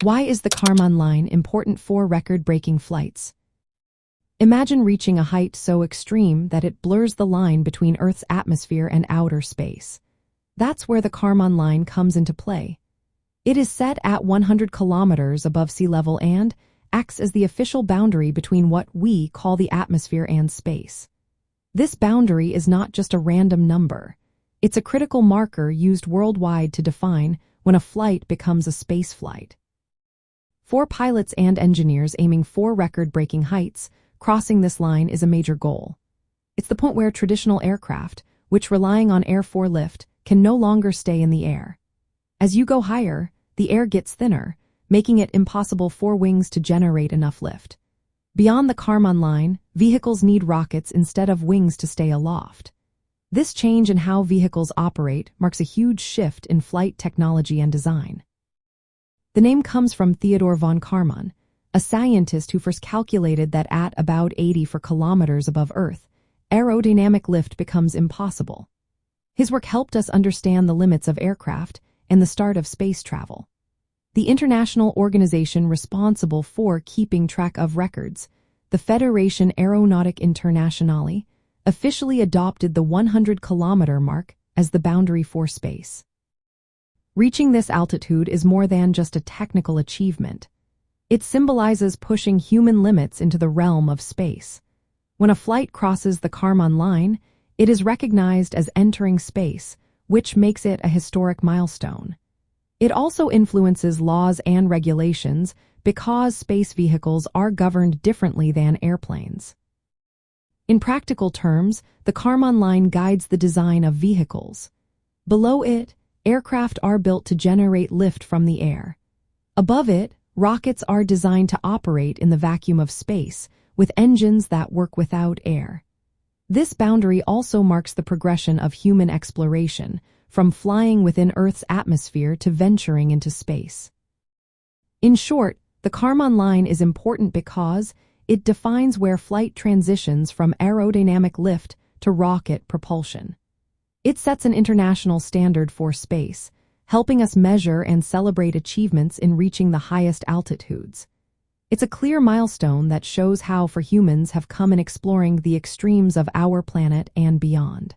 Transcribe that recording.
Why is the Karman line important for record-breaking flights? Imagine reaching a height so extreme that it blurs the line between Earth's atmosphere and outer space. That's where the Karman line comes into play. It is set at 100 kilometers above sea level and acts as the official boundary between what we call the atmosphere and space. This boundary is not just a random number. It's a critical marker used worldwide to define when a flight becomes a space flight. For pilots and engineers aiming for record-breaking heights, crossing this line is a major goal. It's the point where traditional aircraft, which relying on air-for lift, can no longer stay in the air. As you go higher, the air gets thinner, making it impossible for wings to generate enough lift. Beyond the Karman line, vehicles need rockets instead of wings to stay aloft. This change in how vehicles operate marks a huge shift in flight technology and design. The name comes from Theodore von Karman, a scientist who first calculated that at about 80 kilometers above Earth, aerodynamic lift becomes impossible. His work helped us understand the limits of aircraft and the start of space travel. The international organization responsible for keeping track of records, the Fédération Aéronautique Internationale, officially adopted the 100-kilometer mark as the boundary for space. Reaching this altitude is more than just a technical achievement. It symbolizes pushing human limits into the realm of space. When a flight crosses the Karman line, it is recognized as entering space, which makes it a historic milestone. It also influences laws and regulations because space vehicles are governed differently than airplanes. In practical terms, the Karman line guides the design of vehicles. Below it, aircraft are built to generate lift from the air. Above it, rockets are designed to operate in the vacuum of space, with engines that work without air. This boundary also marks the progression of human exploration, from flying within Earth's atmosphere to venturing into space. In short, the Karman line is important because it defines where flight transitions from aerodynamic lift to rocket propulsion. It sets an international standard for space, helping us measure and celebrate achievements in reaching the highest altitudes. It's a clear milestone that shows how far humans have come in exploring the extremes of our planet and beyond.